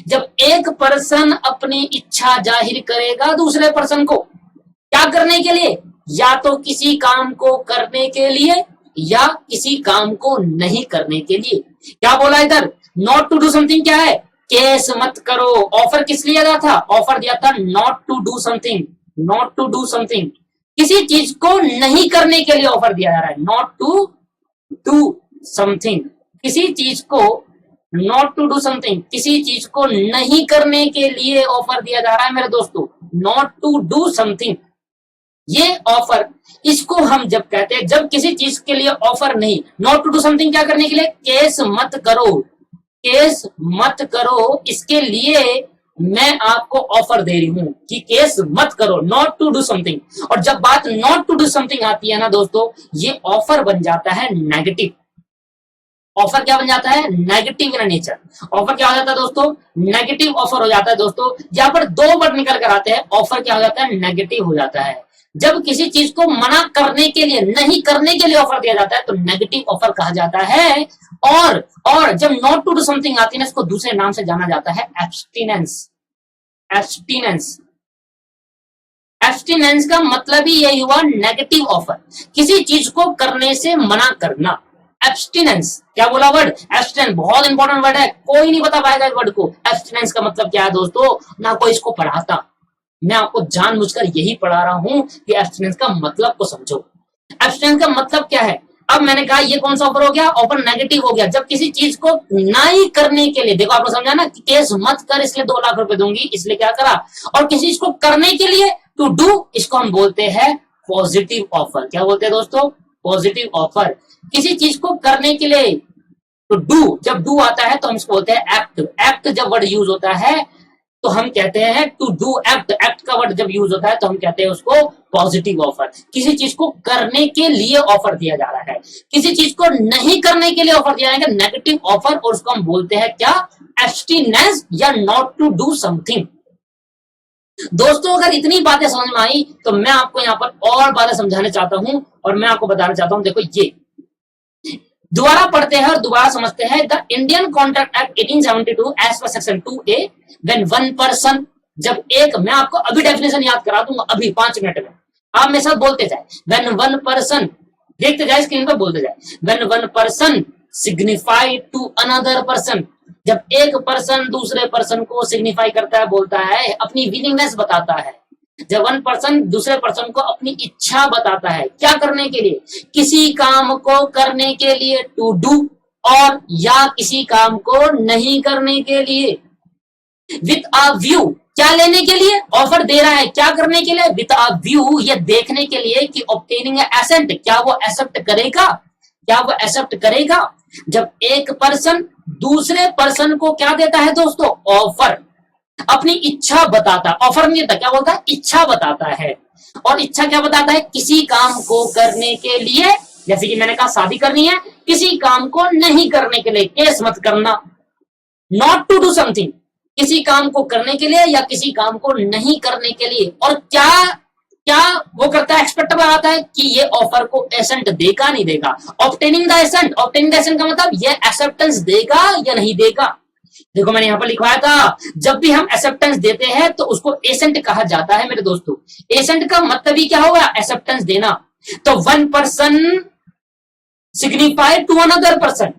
जब एक पर्सन अपनी इच्छा जाहिर करेगा दूसरे पर्सन को क्या करने के लिए, या तो किसी काम को करने के लिए या किसी काम को नहीं करने के लिए। क्या बोला इधर, नॉट टू डू समथिंग क्या है, केस मत करो। ऑफर किस लिए दिया था, ऑफर दिया था not to do something, not to do something, किसी चीज को नहीं करने के लिए ऑफर दिया जा रहा है, नॉट टू डू समथिंग, किसी चीज को नॉट टू डू समथिंग, किसी चीज को नहीं करने के लिए ऑफर दिया जा रहा है मेरे दोस्तों, नॉट टू डू समथिंग। ये ऑफर, इसको हम जब कहते हैं, जब किसी चीज के लिए ऑफर नहीं, नॉट टू डू समथिंग क्या करने के लिए, केस मत करो, केस मत करो, इसके लिए मैं आपको ऑफर दे रही हूं कि केस मत करो, नॉट टू डू समथिंग। और जब बात नॉट टू डू समथिंग आती है ना दोस्तों, ये ऑफर बन जाता है नेगेटिव, ऑफर क्या बन जाता है, नेगेटिव इन नेचर। ऑफर क्या हो जाता है दोस्तों, नेगेटिव ऑफर हो जाता है दोस्तों। यहाँ पर दो वर्ड निकल कर आते हैं, ऑफर क्या हो जाता है, नेगेटिव हो जाता है। जब किसी चीज को मना करने के लिए, नहीं करने के लिए ऑफर दिया जाता है तो नेगेटिव ऑफर कहा जाता है। और जब नॉट टू डू समथिंग आती है ना, इसको दूसरे नाम से जाना जाता है एब्स्टिनेंस। एब्स्टिनेंस, एब्स्टिनेंस का मतलब ही यही हुआ, नेगेटिव ऑफर, किसी चीज को करने से मना करना। एब्स्टिनेंस, क्या बोला वर्ड, एब्स्टिनेंस, बहुत इंपॉर्टेंट वर्ड है, कोई नहीं बता पाएगा इस वर्ड को। एब्स्टिनेंस का मतलब क्या है दोस्तों, ना कोई इसको पढ़ाता, मैं आपको जानबूझकर यही पढ़ा रहा हूं कि एब्स्टिनेंस का मतलब को समझो। एब्स्टिनेंस का मतलब क्या है, अब मैंने कहा ये कौन सा ऑफर हो गया, ऑफर नेगेटिव हो गया। जब किसी चीज को नहीं करने के लिए, देखो आपने समझा ना कि केस मत कर इसलिए 2 लाख रुपए दूंगी, इसलिए क्या करा, और किसी चीज को करने के लिए टू डू, इसको हम बोलते हैं पॉजिटिव ऑफर। क्या बोलते हैं दोस्तों, पॉजिटिव ऑफर। किसी चीज को करने के लिए टू डू, जब डू आता है तो हम इसको बोलते हैं एक्ट। एक्ट जब वर्ड यूज होता है तो हम कहते हैं टू डू एक्ट। एक्ट का वर्ड जब यूज होता है तो हम कहते हैं उसको पॉजिटिव ऑफर। किसी चीज को करने के लिए ऑफर दिया जा रहा है, किसी चीज को नहीं करने के लिए ऑफर दिया जाएगा, नेगेटिव ऑफर, और उसको हम बोलते हैं क्या, एब्स्टिनेंस या नॉट टू डू समथिंग। दोस्तों अगर इतनी बातें समझ में आई तो मैं आपको यहाँ पर और बातें समझाना चाहता हूं, और मैं आपको बताना चाहता हूं, देखो ये दोबारा पढ़ते हैं और दोबारा समझते हैं। The Indian contract act 1872 as per section 2A, when one person, जब एक, मैं आपको अभी डेफिनेशन याद करा दूंगा अभी 5 मिनट में, आप मेरे साथ बोलते जाए। व्हेन वन पर्सन, देखते जाए स्क्रीन पर, बोलते जाए। When one person signify to another person, जब एक पर्सन दूसरे पर्सन को सिग्निफाई करता है, बोलता है, अपनी विलिंगनेस बताता है। जब वन पर्सन दूसरे पर्सन को अपनी इच्छा बताता है, क्या करने के लिए, किसी काम को करने के लिए, टू डू, और या किसी काम को नहीं करने के लिए, विथ अ व्यू, क्या लेने के लिए, ऑफर दे रहा है, क्या करने के लिए, विथ अ व्यू, ये देखने के लिए कि ऑब्टेनिंग एसेंट, क्या वो एक्सेप्ट करेगा, क्या वो एक्सेप्ट करेगा। जब एक पर्सन दूसरे पर्सन को क्या देता है दोस्तों, ऑफर, अपनी इच्छा बताता, ऑफर नहीं देता, क्या बोलता है, इच्छा बताता है। और इच्छा क्या बताता है, किसी काम को करने के लिए, जैसे कि मैंने कहा शादी करनी है, किसी काम को नहीं करने के लिए, केस मत करना, नॉट टू डू समथिंग, किसी काम को करने के लिए या किसी काम को नहीं करने के लिए। और क्या क्या वो करता है, एक्सपेक्ट बनाता है कि ये ऑफर को एसेंट देगा नहीं देगा। Obtaining the assent, obtaining the assent का मतलब ये एक्सेप्टेंस देगा या नहीं देगा। देखो मैंने यहां पर लिखवाया था, जब भी हम एक्सेप्टेंस देते हैं तो उसको एसेंट कहा जाता है मेरे दोस्तों। एसेंट का मतलब ही क्या होगा, एक्सेप्टेंस देना। तो one person signify to another person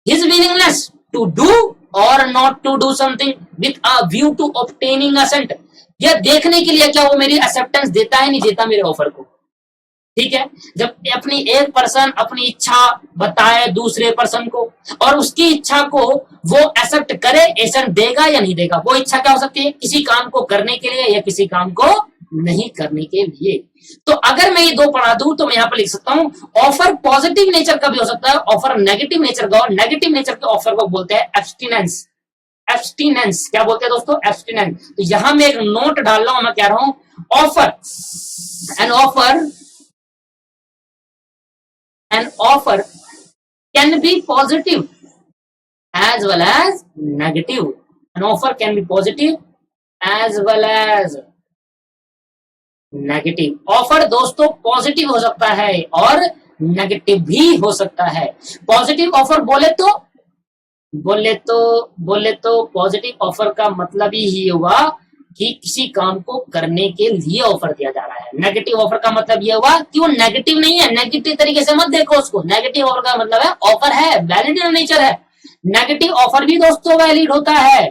his willingness to do और not to do something with a view to obtaining assent, यह देखने के लिए क्या वो मेरी एक्सेप्टेंस देता है नहीं देता मेरे ऑफर को। ठीक है, जब अपनी एक पर्सन अपनी इच्छा बताए दूसरे पर्सन को और उसकी इच्छा को वो एक्सेप्ट करे, एसेंट देगा या नहीं देगा। वो इच्छा क्या हो सकती है, किसी काम को करने के लिए या किसी काम को नहीं करने के लिए। तो अगर मैं ये 2 पढ़ा दूं तो मैं यहां पर लिख सकता हूं, ऑफर पॉजिटिव नेचर का भी हो सकता है, ऑफर नेगेटिव नेचर का, और नेगेटिव नेचर के ऑफर को बोलते हैं एब्स्टिनेंस। एब्स्टिनेंस क्या बोलते हैं दोस्तों, एब्स्टिनेंस। तो यहां मैं एक नोट डाल रहा हूं, मैं कह रहा हूं offer, an offer can be positive as well as negative. An offer can be positive as well as negative. Offer दोस्तों पॉजिटिव हो सकता है और नेगेटिव भी हो सकता है। पॉजिटिव ऑफर बोले तो पॉजिटिव ऑफर का मतलब ही हुआ कि किसी काम को करने के लिए ऑफर दिया जा रहा है। नेगेटिव ऑफर का मतलब यह हुआ कि वो नेगेटिव नहीं है, नेगेटिव तरीके से मत देखो उसको। नेगेटिव ऑफर का मतलब है ऑफर है, वैलिड नेचर है। नेगेटिव ऑफर भी दोस्तों वैलिड होता है,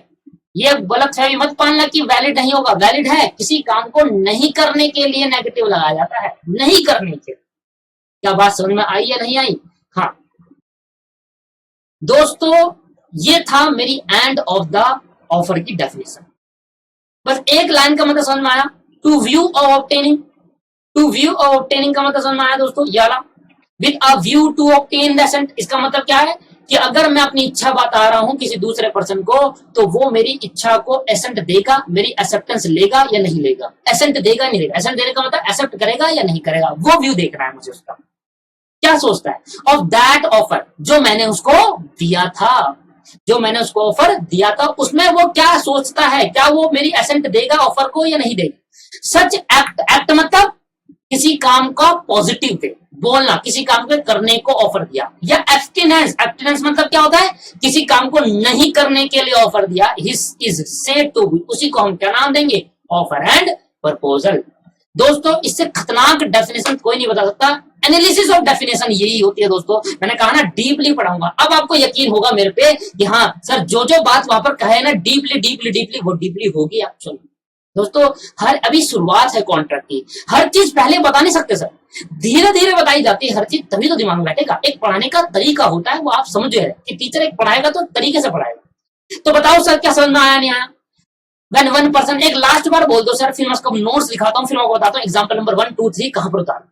ये गलत है मत पालना कि वैलिड नहीं होगा, वैलिड है। किसी काम को नहीं करने के लिए नेगेटिव लगाया जाता है, नहीं करने के। क्या बात समझ में आई या नहीं आई? हाँ दोस्तों, ये था मेरी एंड ऑफ द ऑफर की डेफिनेशन। बस एक लाइन का मतलब समझ में आया, to view of obtaining. To view of obtaining का मतलब समझ में आया दोस्तों, ये वाला with a view to obtain the assent. इसका मतलब क्या है कि अगर मैं अपनी इच्छा बता रहा हूं किसी दूसरे पर्सन को, तो वो मेरी इच्छा को एसेंट देगा, मेरी एक्सेप्टेंस लेगा या नहीं लेगा। एसेंट देगा नहीं देगा, एसेंट देने का मतलब एक्सेप्ट करेगा या नहीं करेगा, वो व्यू देख रहा है मुझे उसका। क्या सोचता है? ऑफ दैट ऑफर, जो मैंने उसको दिया था, जो मैंने उसको ऑफर दिया था, उसमें वो क्या सोचता है, क्या वो मेरी एसेंट देगा ऑफर को या नहीं देगा। सच एक्ट, एक्ट मतलब किसी काम का पॉजिटिव वे, बोलना, किसी काम को करने को ऑफर दिया। या एब्स्टिनेंस, एब्स्टिनेंस मतलब क्या होता है, किसी काम को नहीं करने के लिए ऑफर दिया। His is said to be, उसी को हम क्या नाम देंगे, ऑफर एंड प्रपोजल। दोस्तों इससे खतरनाक डेफिनेशन कोई नहीं बता सकता। एनालिसिस ऑफ डेफिनेशन यही होती है दोस्तों। मैंने कहा ना डीपली पढ़ाऊंगा, अब आपको यकीन होगा मेरे पे कि हाँ सर जो जो बात वहां पर कहे ना डीपली डीपली डीपली, वो डीपली होगी एक्चुअली। दोस्तों हर अभी शुरुआत है कॉन्ट्रैक्ट की, हर चीज पहले बता नहीं सकते सर, धीरे धीरे बताई जाती है हर चीज, तभी तो दिमाग में बैठेगा। एक पढ़ाने का तरीका होता है, वो आप समझ रहे कि टीचर एक पढ़ाएगा तो तरीके से पढ़ाएगा। तो बताओ सर क्या समझ में आया नहीं आया? When one person, एक लास्ट बार बोल दो सर, फिर मैं उसका नोट्स लिखाता हूँ, फिर मैं आपको बताता हूँ एग्जाम्पल नंबर 1, 2, 3 कहां पर उतार।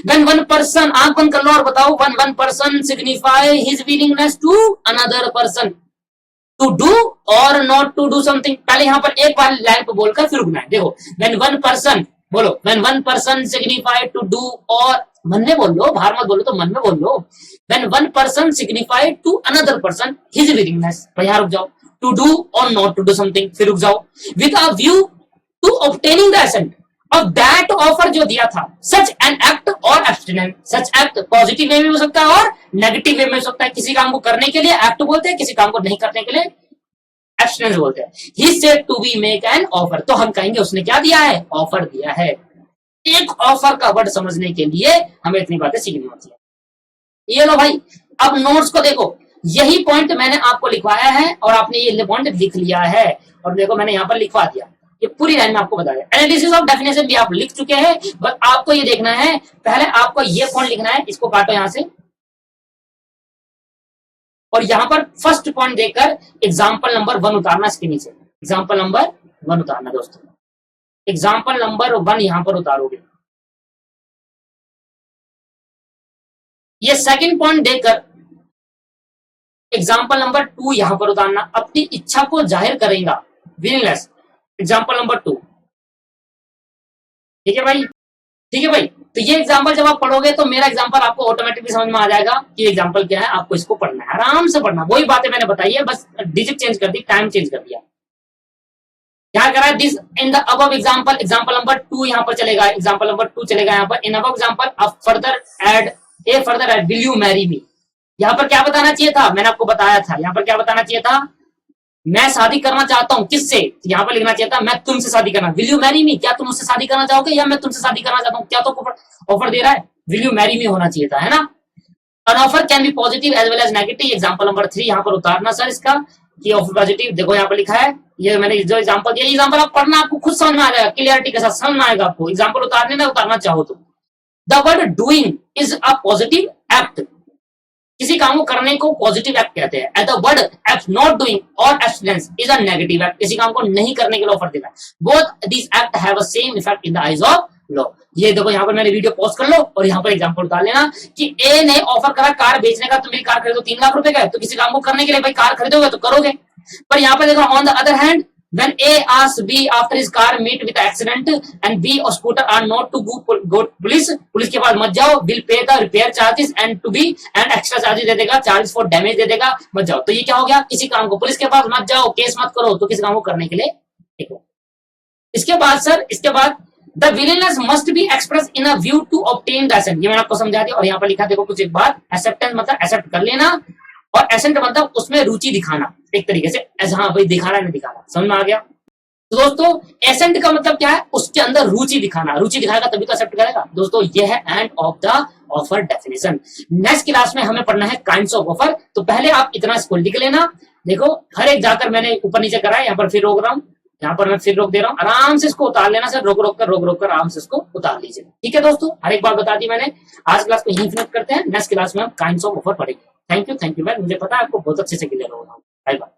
When one person, आंख बंद कर लो और बताओ, when one person signify his willingness to another person to do or not to do something। पहले यहाँ पर एक बार लाइन पे बोलकर फिर रुकना है। देखो when one person, बोलो when one person signify to do, और मन में बोल लो, बाहर मत बोलो, तो मन में बोल लो। when one person signify to another person his willingness, यहाँ रुक जाओ, to do or not to do something, फिर रुक जाओ, with a view to obtaining the assent of that offer जो दिया था। such an act or abstinence, such act positive way में हो सकता है और नेगेटिव वे में हो सकता है। किसी काम को करने के लिए एक्ट बोलते हैं, किसी काम को नहीं करने के लिए एब्स्टिनेंस बोलते हैं। he said to be make an offer, तो हम कहेंगे उसने क्या दिया है, ऑफर दिया है। एक ऑफर का वर्ड समझने के लिए हमें इतनी बातें सीखनी होती है। ये लो भाई, अब नोट्स को देखो, यही पॉइंट मैंने आपको लिखवाया है और आपने ये पॉइंट लिख लिया है, और देखो मैंने यहाँ पर लिखवा दिया, ये पूरी लाइन में आपको बताया। एनालिसिस ऑफ डेफिनेशन भी आप लिख चुके हैं, बस आपको ये देखना है, पहले आपको ये पॉइंट लिखना है, इसको काटो यहां से, और यहां पर फर्स्ट पॉइंट देखकर एग्जाम्पल नंबर 1 उतारना इसके नीचे, एग्जाम्पल नंबर 1 उतारना दोस्तों, एग्जाम्पल नंबर 1 यहां पर उतारोगे। ये सेकंड पॉइंट देखकर एग्जाम्पल नंबर 2 यहां पर उतारना, अपनी इच्छा को जाहिर करेगा, विलिंगनेस, एग्जाम्पल नंबर 2। ठीक है भाई, ठीक है भाई। तो ये एग्जाम्पल जब आप पढ़ोगे तो मेरा एग्जाम्पल आपको ऑटोमेटिकली समझ में आ जाएगा कि एग्जाम्पल क्या है, आपको इसको पढ़ना है, आराम से पढ़ना, वही बातें मैंने बताई है, बस डिजिट चेंज कर दी, टाइम चेंज कर दिया। क्या करा, this in the above example, example number 2 यहां पर चलेगा, एग्जाम्पल नंबर 2 चलेगा यहाँ पर। इन अबव एग्जाम्पल अब further add will you marry me, यहाँ पर क्या बताना चाहिए था, मैंने आपको बताया था, यहाँ पर क्या बताना चाहिए था, मैं शादी करना चाहता हूं, किससे, यहाँ पर लिखना चाहिए था मैं तुमसे शादी करना, विल यू मैरी मी, क्या तुम मुझसे शादी करना चाहोगे, या मैं तुमसे शादी करना चाहता हूँ, क्या तो ऑफर दे रहा है, विल यू मैरी मी होना चाहिए था, है ना। An offer can be positive as well as negative, example number 3 यहाँ पर उतारना सर इसका, कि ऑफर पॉजिटिव, देखो यहाँ पर लिखा है, ये मैंने जो एग्जाम्पल दिया, एग्जाम्पल आप पढ़ना, आपको खुद समझ में आ जाएगा, क्लियरिटी के साथ समझ में आएगा आपको, एग्जाम्पल उतारने में उतारना चाहो तो। The word doing is a positive act, किसी काम को करने को पॉजिटिव एक्ट कहते हैं। At the word act not doing और abstinence is a negative act, किसी काम को नहीं करने के लिए ऑफर देना। Both this act have a same effect in the eyes of law. ये देखो यहाँ पर मैंने वीडियो पॉज कर लो और यहाँ पर एग्जांपल उतार लेना कि ए ने ऑफर करा कार बेचने का, तुम मेरी कार खरीदो 3 लाख रुपए का, तो किसी काम को करने के लिए भाई कार खरीदोगे तो करोगे। पर यहाँ पर देखो on the other hand when A asks B after his car meet with accident and B or scooter are not to go police, police के पास मत जाओ, will pay the repair charges and to be and extra charges दे देगा, charges for damage दे देगा, मत जाओ। तो ये क्या हो गया, किसी काम को पुलिस के पास मत जाओ, केस मत करो, तो किसी काम को करने के लिए देखो। इसके बाद सर, इसके बाद the willingness must be expressed in a view to obtain the assent, ये मैंने आपको समझा दिया। और यहाँ पर लिखा देखो कुछ एक बात, acceptance मतलब एक्सेप्ट कर लेना, और एसेंट मतलब उसमें रुचि दिखाना, एक तरीके से हाँ भाई दिखाना नहीं दिखाना, समझ में आ गया। तो दोस्तों एसेंट का मतलब क्या है, उसके अंदर रुचि दिखाना, रुचि दिखाएगा तभी तो एक्सेप्ट करेगा। दोस्तों ये है and of the offer definition. Next class में हमें पढ़ना है काइंड्स ऑफ ऑफर, तो पहले आप इतना इसको लिख लेना। देखो हर एक जाकर मैंने ऊपर नीचे करा है, यहाँ पर फिर रोक रहा हूँ, यहाँ पर मैं फिर रोक दे रहा हूँ, आराम से इसको उतार लेना सर, रोक रोक कर आराम से इसको उतार लीजिए। ठीक है दोस्तों, हर एक बात बता दी मैंने। आज क्लास को यहीं फिनिश करते हैं, नेक्स्ट क्लास में हम काइंड्स ऑफ ऑफर पढ़ेंगे। थैंक यू भाई, मुझे पता है आपको बहुत अच्छे से क्लियर होगा। Bye bye.